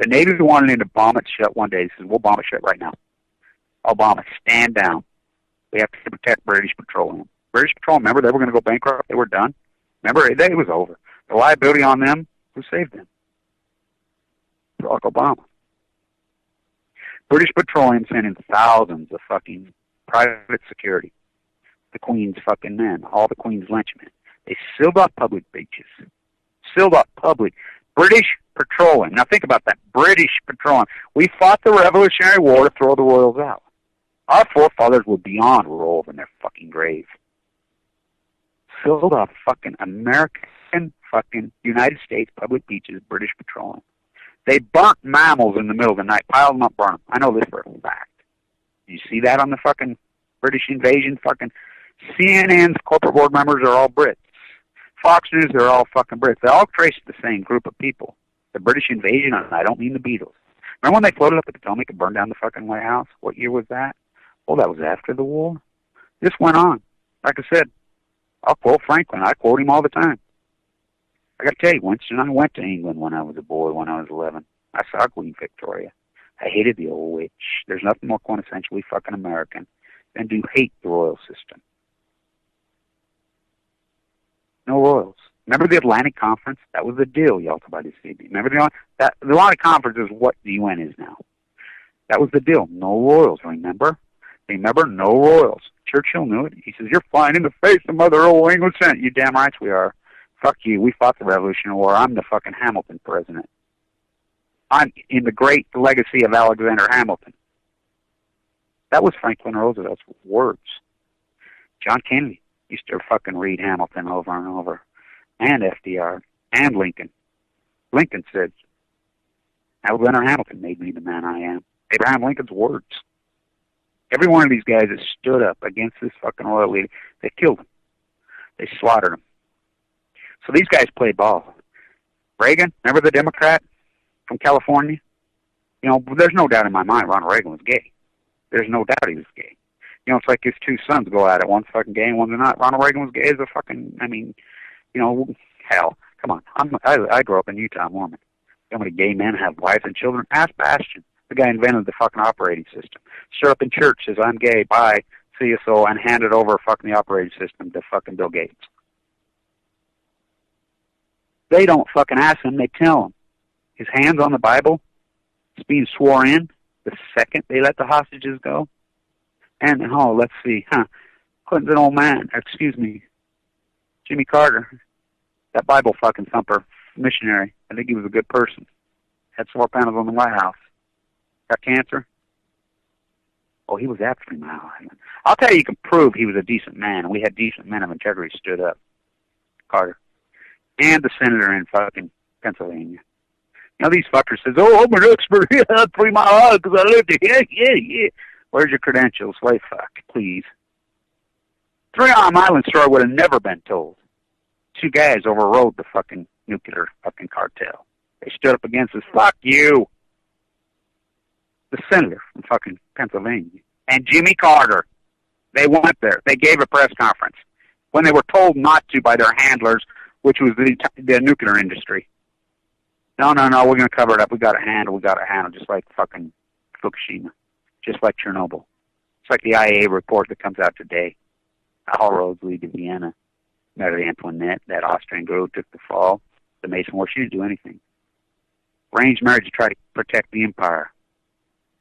S3: The Navy wanted him to bomb it shut one day. He says, we'll bomb it shut right now. Obama, stand down. We have to protect British Petroleum. British Petroleum, remember, they were going to go bankrupt. They were done. Remember, it was over. The liability on them, who saved them? Barack Obama. British Petroleum sent in thousands of fucking private security. The Queen's fucking men, all the Queen's lynchmen. They sealed off public beaches. Sealed off public. British Petroleum. Now think about that. British Petroleum. We fought the Revolutionary War to throw the Royals out. Our forefathers were beyond rolled in their fucking grave. Sealed off fucking American fucking United States public beaches, British Petroleum. They burnt mammals in the middle of the night, piled them up, burned them. I know this for a fact. You see that on the fucking British invasion? Fucking CNN's corporate board members are all Brits. Fox News, they're all fucking Brits. They all trace the same group of people. The British invasion, I don't mean the Beatles. Remember when they floated up the Potomac and burned down the fucking White House? What year was that? Oh, that was after the war. This went on. Like I said, I'll quote Franklin. I quote him all the time. I got to tell you, Winston, I went to England when I was a boy, when I was 11. I saw Queen Victoria. I hated the old witch. There's nothing more quintessentially fucking American than to hate the royal system. No royals. Remember the Atlantic Conference? That was the deal, Yalta by the Sea. Remember the Atlantic Conference is what the UN is now. That was the deal. No royals, remember? Remember, no royals. Churchill knew it. He says, you're flying in the face of Mother Old England Senate. You damn right we are. Fuck you. We fought the Revolutionary War. I'm the fucking Hamilton president. I'm in the great legacy of Alexander Hamilton. That was Franklin Roosevelt's words. John Kennedy used to fucking read Hamilton over and over. And FDR. And Lincoln. Lincoln said, Alexander Hamilton made me the man I am. Abraham Lincoln's words. Every one of these guys that stood up against this fucking royal leader, they killed him. They slaughtered him. So these guys play ball. Reagan, remember the Democrat from California? You know, there's no doubt in my mind Ronald Reagan was gay. There's no doubt he was gay. You know, it's like his two sons go at it. One's fucking gay and one's not. Ronald Reagan was gay as a fucking, I mean, you know, hell. Come on. I grew up in Utah, Mormon. How many gay men have wives and children? Ask Bastion. The guy invented the fucking operating system. Stood up in church, says, I'm gay, bye, see you so, and handed over fucking the operating system to fucking Bill Gates. They don't fucking ask him, they tell him. His hand's on the Bible. It's being sworn in the second they let the hostages go. And, oh, let's see, Clinton's an old man. Excuse me. Jimmy Carter. That Bible fucking thumper missionary. I think he was a good person. Had solar panels on the White House. Got cancer. Oh, he was after him. I'll tell you can prove he was a decent man. We had decent men of integrity stood up. Carter. And the senator in fucking Pennsylvania. You know, these fuckers says, oh, I'm an expert. Yeah, 3 Mile Island because I lived here. Yeah. Where's your credentials? Wait, fuck, please. 3 Mile Island story would have never been told. 2 guys overrode the fucking nuclear fucking cartel. They stood up against us. Fuck you. The senator from fucking Pennsylvania. And Jimmy Carter. They went there. They gave a press conference when they were told not to by their handlers, which was the nuclear industry. No, we're going to cover it up. We got to handle, just like fucking Fukushima, just like Chernobyl. It's like the IAEA report that comes out today. All roads lead to Vienna. Marie Antoinette, that Austrian girl who took the fall, the Mason War, she didn't do anything. Arranged marriage to try to protect the empire.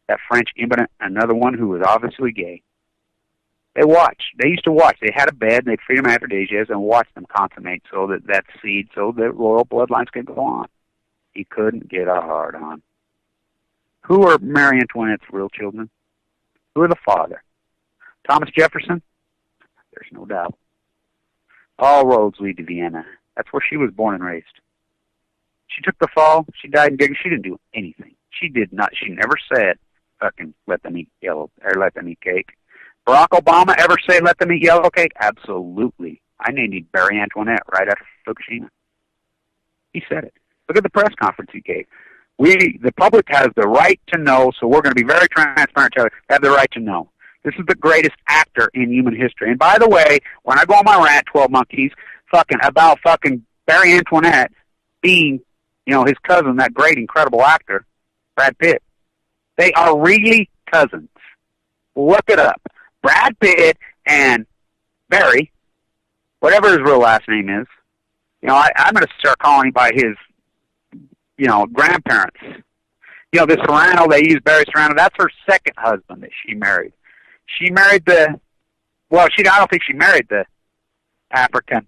S3: That French immigrant, another one who was obviously gay. They watched. They used to watch. They had a bed, and they'd feed them aphrodisiacs and watch them consummate so that seed, so that royal bloodlines could go on. He couldn't get a hard on. Who are Marie Antoinette's real children? Who are the father? Thomas Jefferson? There's no doubt. All roads lead to Vienna. That's where she was born and raised. She took the fall. She died in dignity. She didn't do anything. She did not. She never said, fucking, let them eat yellow, or let them eat cake. Barack Obama ever say, let them eat yellow cake? Absolutely. I named him Barry Antoinette right after Fukushima. He said it. Look at the press conference he gave. The public has the right to know, so we're going to be very transparent to have the right to know. This is the greatest actor in human history. And by the way, when I go on my rant, 12 Monkeys, about Barry Antoinette being, his cousin, that great, incredible actor, Brad Pitt. They are really cousins. Look it up. Brad Pitt and Barry, whatever his real last name is, I'm going to start calling him by his, grandparents. This Serrano, they use Barry Serrano, that's her second husband that she married. She married I don't think she married the African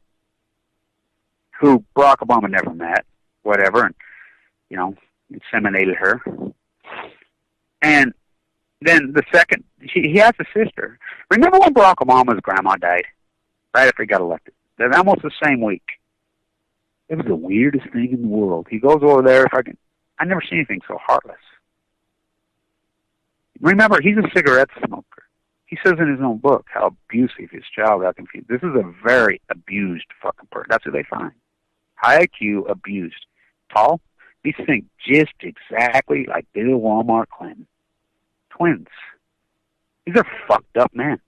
S3: who Barack Obama never met, whatever, and, inseminated her. And then the second, he has a sister. Remember when Barack Obama's grandma died? Right after he got elected. They're almost the same week. It was the weirdest thing in the world. He goes over there, I never seen anything so heartless. Remember, he's a cigarette smoker. He says in his own book how abusive his child got confused. This is a very abused fucking person. That's who they find. High IQ, abused. Tall, these think just exactly like Bill Walmart Clinton. Twins. These are fucked up men.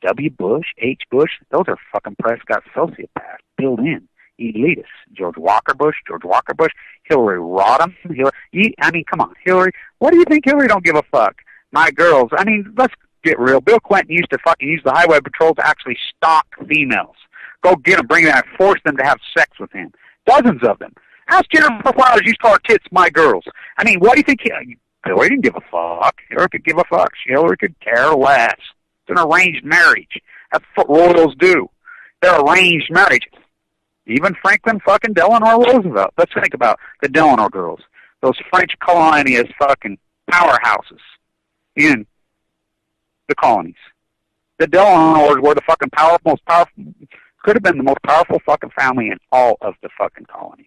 S3: W. Bush, H. Bush, those are fucking Prescott sociopaths built in. Elitists. George Walker Bush, Hillary Rodham. Come on, Hillary. What do you think? Hillary don't give a fuck. My girls, let's get real. Bill Clinton used to fucking use the highway patrol to actually stalk females. Go get them, bring them, and force them to have sex with him. Dozens of them. Ask Jennifer Flowers, used to call her tits my girls. What do you think? Hillary didn't give a fuck. Hillary could give a fuck. Hillary could care less. It's an arranged marriage. That's what royals do. They're arranged marriage. Even Franklin fucking Delano Roosevelt. Let's think about the Delano girls. Those French colonialist fucking powerhouses in the colonies. The Delanos were the fucking most powerful, could have been the most powerful fucking family in all of the fucking colonies.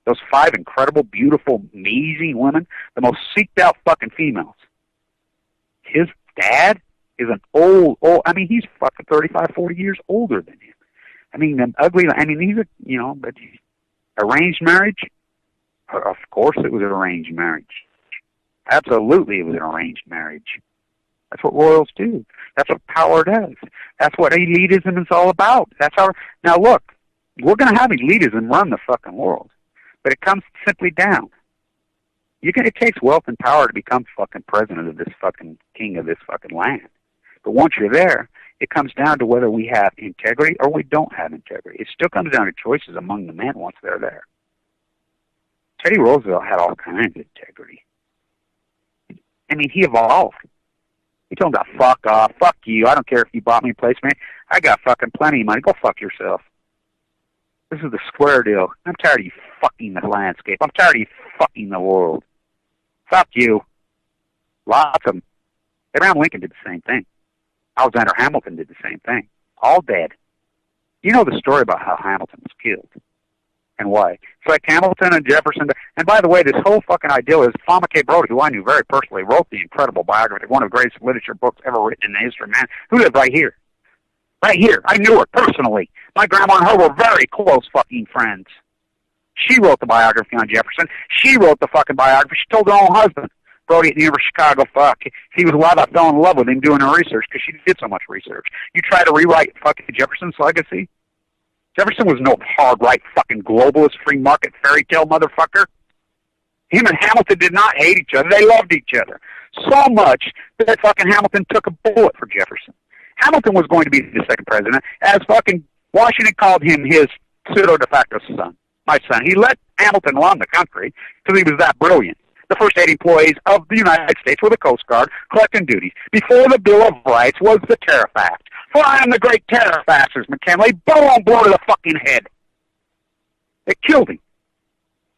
S3: Those 5 incredible, beautiful, amazing women, the most seeked out fucking females. His dad is an old, he's fucking 35, 40 years older than him. An ugly, he's but arranged marriage? Of course it was an arranged marriage. Absolutely it was an arranged marriage. That's what royals do. That's what power does. That's what elitism is all about. Now look, we're going to have elitism run the fucking world. But it comes simply down. It takes wealth and power to become fucking president of this fucking king of this fucking land. But once you're there, it comes down to whether we have integrity or we don't have integrity. It still comes down to choices among the men once they're there. Teddy Roosevelt had all kinds of integrity. He evolved. He told him, fuck off, fuck you, I don't care if you bought me a place, man. I got fucking plenty of money, go fuck yourself. This is the square deal. I'm tired of you fucking the landscape. I'm tired of you fucking the world. Fuck you. Lots of them. Abraham Lincoln did the same thing. Alexander Hamilton did the same thing. All dead. You know the story about how Hamilton was killed and why. It's like Hamilton and Jefferson. And by the way, this whole fucking idea is Thomas K. Brody, who I knew very personally, wrote the incredible biography, one of the greatest literature books ever written in the history of man, who lived right here. Right here. I knew her personally. My grandma and her were very close fucking friends. She wrote the biography on Jefferson. She wrote the fucking biography. She told her own husband, Brody at the University of Chicago, fuck. He was alive, I fell in love with him doing her research because she did so much research. You try to rewrite fucking Jefferson's legacy? Jefferson was no hard right fucking globalist free market fairy tale motherfucker. Him and Hamilton did not hate each other. They loved each other. So much that fucking Hamilton took a bullet for Jefferson. Hamilton was going to be the second president, as fucking Washington called him his pseudo de facto son, my son. He let Hamilton run the country because he was that brilliant. The first 8 employees of the United States were the Coast Guard, collecting duties. Before the Bill of Rights was the Tariff Act. For I am the great Tariff Actors, McKinley. Boom, blow to the fucking head. They killed him.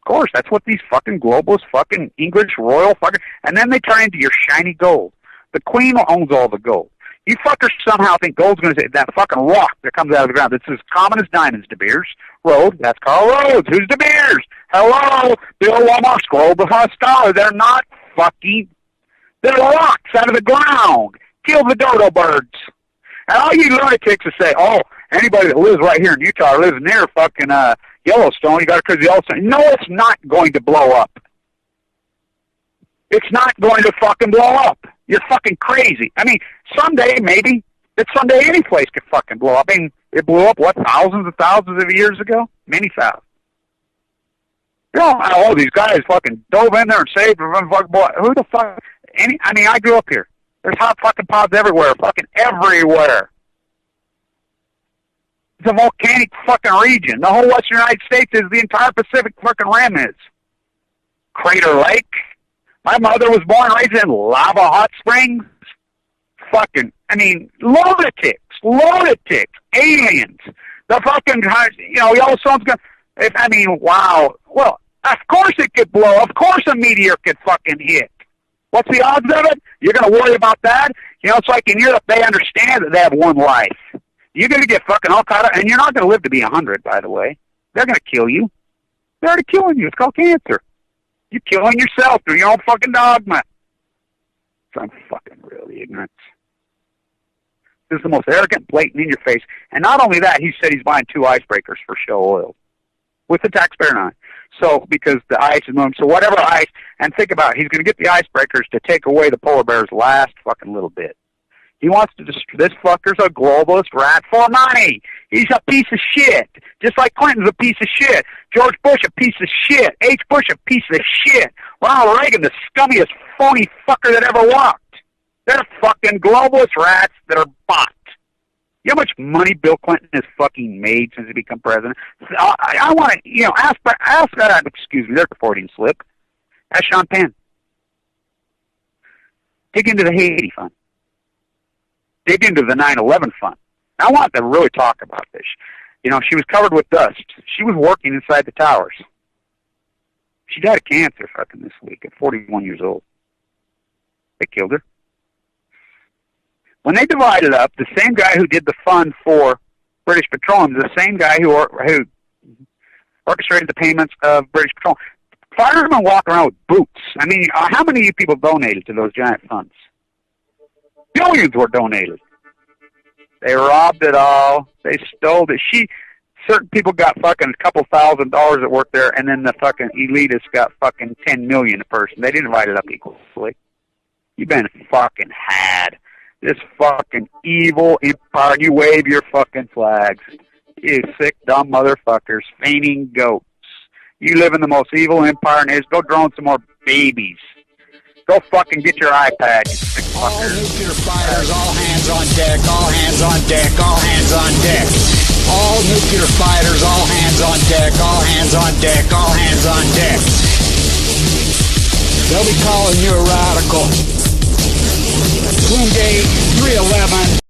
S3: Of course, that's what these fucking globalist fucking English royal fucking... And then they turn into your shiny gold. The Queen owns all the gold. You fuckers somehow think gold's going to say that fucking rock that comes out of the ground that's as common as diamonds, De Beers. Road. That's Carl Rhodes. Who's De Beers? Hello, Bill Walmart's Global Hostile. They're not fucking. They're rocks out of the ground. Kill the dodo birds. And all you lunatics that say, oh, anybody that lives right here in Utah or lives near fucking Yellowstone, you got to cruise Yellowstone. No, it's not going to blow up. It's not going to fucking blow up. You're fucking crazy. I mean, someday, maybe. But someday any place could fucking blow up. I mean, it blew up, what, thousands of years ago? Many thousands. You know, all these guys fucking dove in there and saved them. Fucking boy. Who the fuck? I mean, I grew up here. There's hot fucking pods everywhere. Fucking everywhere. It's a volcanic fucking region. The whole western United States is the entire Pacific fucking Rim is. Crater Lake. My mother was born and raised in Lava Hot Springs. Fucking, I mean, lunatics, aliens. The fucking, you know, Yellowstone's gonna, I mean, wow. Well, of course it could blow. Of course a meteor could fucking hit. What's the odds of it? You're going to worry about that? You know, it's like in Europe, they understand that they have one life. You're going to get fucking all caught up, and you're not going to live to be 100, by the way. They're going to kill you. They're already killing you. It's called cancer. You're killing yourself through your own fucking dogma. So I'm fucking really ignorant. This is the most arrogant, blatant, in your face. And not only that, he said he's buying 2 icebreakers for Shell Oil with the taxpayer on it. So, because the ice is moving. So whatever ice, and think about it, he's going to get the icebreakers to take away the polar bear's last fucking little bit. He wants to destroy, this fucker's a globalist rat for money. He's a piece of shit. Just like Clinton's a piece of shit. George Bush a piece of shit. H. Bush a piece of shit. Ronald Reagan the scummiest phony fucker that ever walked. They're fucking globalist rats that are bought. You know how much money Bill Clinton has fucking made since he became president? I want to, you know, ask, excuse me, there's a Freudian slip. Ask Sean Penn. Dig into the Haiti fund. Dig into the 9/11 fund. I want to really talk about this. You know, she was covered with dust. She was working inside the towers. She died of cancer fucking this week at 41 years old. They killed her. When they divided up, the same guy who did the fund for British Petroleum is the same guy who orchestrated the payments of British Petroleum. Firemen walk around with boots. I mean, how many of you people donated to those giant funds? Billions were donated. They robbed it all. They stole it. Certain people got fucking a couple $1,000 that worked there, and then the fucking elitists got fucking $10 million a person. They didn't divide it up equally. You've been fucking had. This fucking evil empire. You wave your fucking flags. You sick, dumb motherfuckers. Fainting goats. You live in the most evil empire in history. Go drone some more babies. Go fucking get your iPad, you sick fuckers.
S2: All nuclear fighters, all hands on deck, all hands on deck, all hands on deck. All nuclear fighters, all hands on deck, all hands on deck, all hands on deck. They'll be calling you a radical. Bloomgate 311